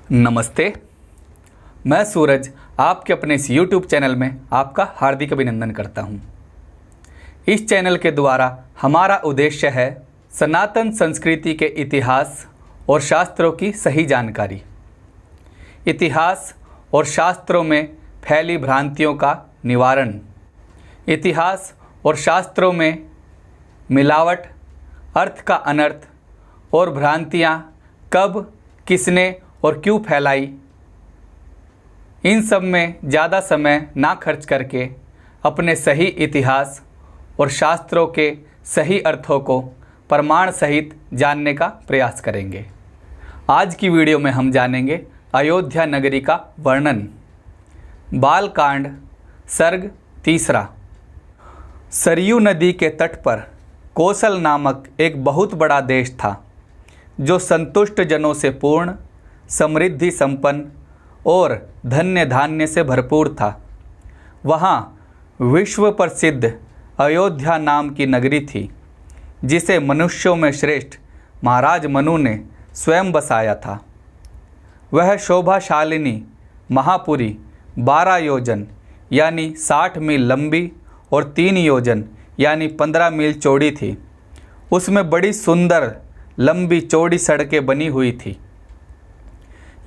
नमस्ते, मैं सूरज आपके अपने इस YouTube चैनल में आपका हार्दिक अभिनंदन करता हूं। इस चैनल के द्वारा हमारा उद्देश्य है सनातन संस्कृति के इतिहास और शास्त्रों की सही जानकारी, इतिहास और शास्त्रों में फैली भ्रांतियों का निवारण, इतिहास और शास्त्रों में मिलावट, अर्थ का अनर्थ और भ्रांतियाँ कब, किसने और क्यों फैलाई, इन सब में ज़्यादा समय ना खर्च करके अपने सही इतिहास और शास्त्रों के सही अर्थों को प्रमाण सहित जानने का प्रयास करेंगे। आज की वीडियो में हम जानेंगे अयोध्या नगरी का वर्णन। बालकांड सर्ग 3। सरयू नदी के तट पर कौशल नामक एक बहुत बड़ा देश था, जो संतुष्ट जनों से पूर्ण, समृद्धि संपन्न और धन्य धान्य से भरपूर था। वहाँ विश्व प्रसिद्ध अयोध्या नाम की नगरी थी, जिसे मनुष्यों में श्रेष्ठ महाराज मनु ने स्वयं बसाया था। वह शोभाशालिनी महापुरी 12 योजन यानी 60 मील लंबी और 3 योजन यानी 15 मील चौड़ी थी। उसमें बड़ी सुंदर लंबी चौड़ी सड़कें बनी हुई थी।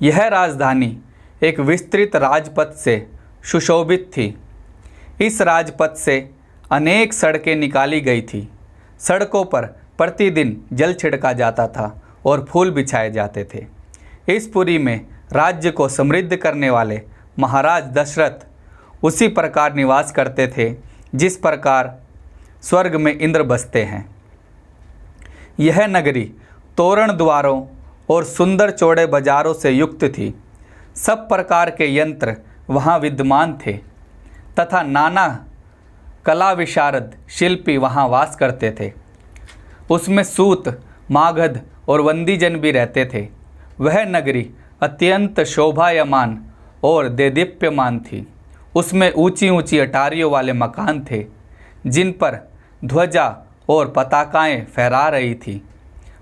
यह राजधानी एक विस्तृत राजपथ से सुशोभित थी। इस राजपथ से अनेक सड़कें निकाली गई थी। सड़कों पर प्रतिदिन जल छिड़का जाता था और फूल बिछाए जाते थे। इस पुरी में राज्य को समृद्ध करने वाले महाराज दशरथ उसी प्रकार निवास करते थे जिस प्रकार स्वर्ग में इंद्र बसते हैं। यह नगरी तोरण द्वारों और सुंदर चौड़े बाजारों से युक्त थी। सब प्रकार के यंत्र वहाँ विद्यमान थे तथा नाना कला विशारद शिल्पी वहाँ वास करते थे। उसमें सूत, मागध और वंदीजन भी रहते थे। वह नगरी अत्यंत शोभायमान और देदीप्यमान थी। उसमें ऊंची ऊंची अटारियों वाले मकान थे, जिन पर ध्वजा और पताकाएं फहरा रही थी।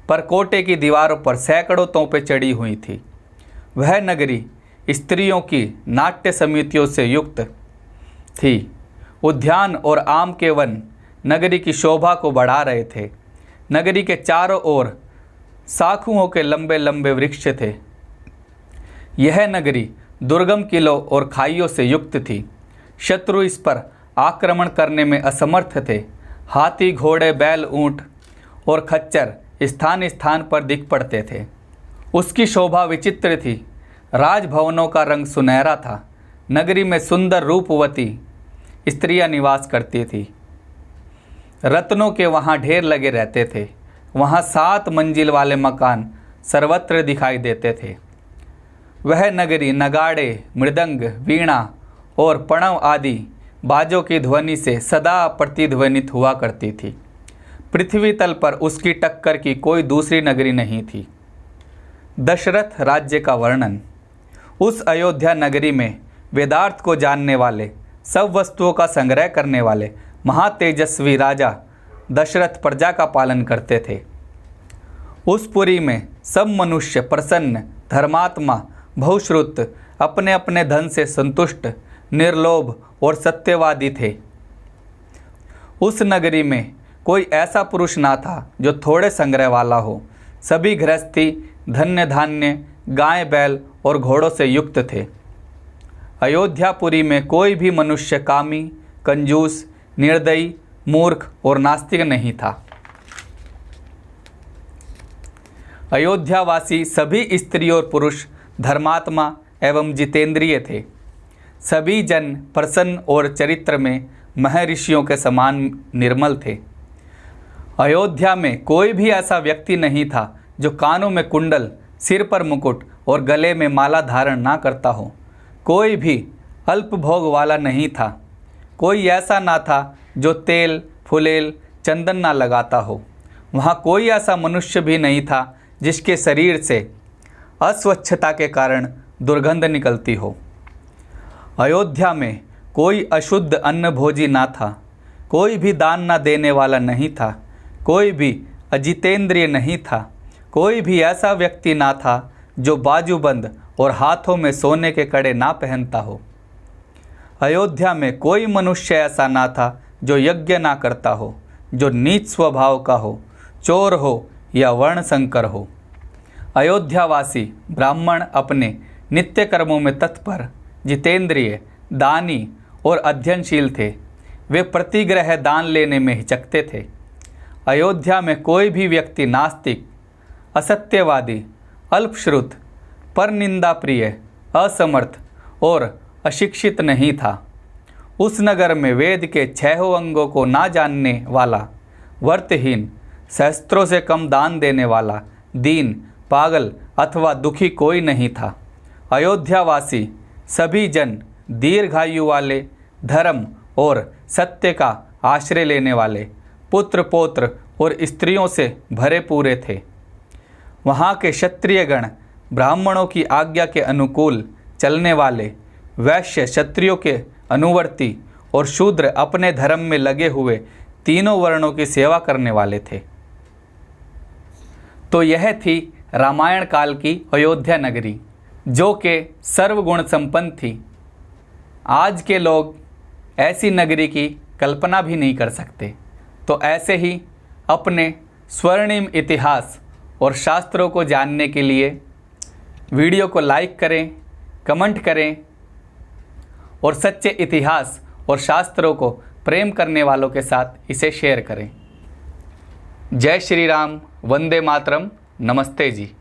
पर कोटे की दीवारों पर सैकड़ों तोपें चढ़ी हुई थी। वह नगरी स्त्रियों की नाट्य समितियों से युक्त थी। उद्यान और आम के वन नगरी की शोभा को बढ़ा रहे थे। नगरी के चारों ओर शाखुओं के लंबे लंबे वृक्ष थे। यह नगरी दुर्गम किलों और खाइयों से युक्त थी। शत्रु इस पर आक्रमण करने में असमर्थ थे। हाथी, घोड़े, बैल, ऊंट और खच्चर स्थान स्थान पर दिख पड़ते थे। उसकी शोभा विचित्र थी। राजभवनों का रंग सुनहरा था। नगरी में सुंदर रूपवती स्त्रियां निवास करती थी। रत्नों के वहाँ ढेर लगे रहते थे। वहाँ 7 मंजिल वाले मकान सर्वत्र दिखाई देते थे। वह नगरी नगाड़े, मृदंग, वीणा और पणव आदि बाजों की ध्वनि से सदा प्रतिध्वनित हुआ करती थी। पृथ्वी तल पर उसकी टक्कर की कोई दूसरी नगरी नहीं थी। दशरथ राज्य का वर्णन। उस अयोध्या नगरी में वेदार्थ को जानने वाले, सब वस्तुओं का संग्रह करने वाले महातेजस्वी राजा दशरथ प्रजा का पालन करते थे। उस पुरी में सब मनुष्य प्रसन्न, धर्मात्मा, बहुश्रुत, अपने अपने धन से संतुष्ट, निर्लोभ और सत्यवादी थे। उस नगरी में कोई ऐसा पुरुष ना था जो थोड़े संग्रह वाला हो। सभी गृहस्थी धन्य धान्य, गाय, बैल और घोड़ों से युक्त थे। अयोध्यापुरी में कोई भी मनुष्य कामी, कंजूस, निर्दयी, मूर्ख और नास्तिक नहीं था। अयोध्यावासी सभी स्त्री और पुरुष धर्मात्मा एवं जितेंद्रिय थे। सभी जन प्रसन्न और चरित्र में महर्षियों के समान निर्मल थे। अयोध्या में कोई भी ऐसा व्यक्ति नहीं था जो कानों में कुंडल, सिर पर मुकुट और गले में माला धारण ना करता हो। कोई भी अल्प भोग वाला नहीं था। कोई ऐसा ना था जो तेल, फुलेल, चंदन ना लगाता हो। वहाँ कोई ऐसा मनुष्य भी नहीं था जिसके शरीर से अस्वच्छता के कारण दुर्गंध निकलती हो। अयोध्या में कोई अशुद्ध अन्न भोजी ना था। कोई भी दान ना देने वाला नहीं था। कोई भी अजितेंद्रिय नहीं था। कोई भी ऐसा व्यक्ति ना था जो बाजूबंद और हाथों में सोने के कड़े ना पहनता हो। अयोध्या में कोई मनुष्य ऐसा ना था जो यज्ञ ना करता हो, जो नीच स्वभाव का हो, चोर हो या वर्ण संकर हो। अयोध्यावासी ब्राह्मण अपने नित्य कर्मों में तत्पर, जितेंद्रिय, दानी और अध्ययनशील थे। वे प्रतिग्रह दान लेने में हिचकते थे। अयोध्या में कोई भी व्यक्ति नास्तिक, असत्यवादी, अल्पश्रुत, परनिंदा प्रिय, असमर्थ और अशिक्षित नहीं था। उस नगर में वेद के 6 अंगों को ना जानने वाला, व्रतहीन, सहस्त्रों से कम दान देने वाला, दीन, पागल अथवा दुखी कोई नहीं था। अयोध्यावासी सभी जन दीर्घायु वाले, धर्म और सत्य का आश्रय लेने वाले, पुत्र पौत्र और स्त्रियों से भरे पूरे थे। वहाँ के क्षत्रिय गण ब्राह्मणों की आज्ञा के अनुकूल चलने वाले, वैश्य क्षत्रियों के अनुवर्ती और शूद्र अपने धर्म में लगे हुए तीनों वर्णों की सेवा करने वाले थे। तो यह थी रामायण काल की अयोध्या नगरी, जो कि सर्वगुण संपन्न थी। आज के लोग ऐसी नगरी की कल्पना भी नहीं कर सकते। तो ऐसे ही अपने स्वर्णिम इतिहास और शास्त्रों को जानने के लिए वीडियो को लाइक करें, कमेंट करें और सच्चे इतिहास और शास्त्रों को प्रेम करने वालों के साथ इसे शेयर करें। जय श्री राम, वंदे मातरम, नमस्ते जी।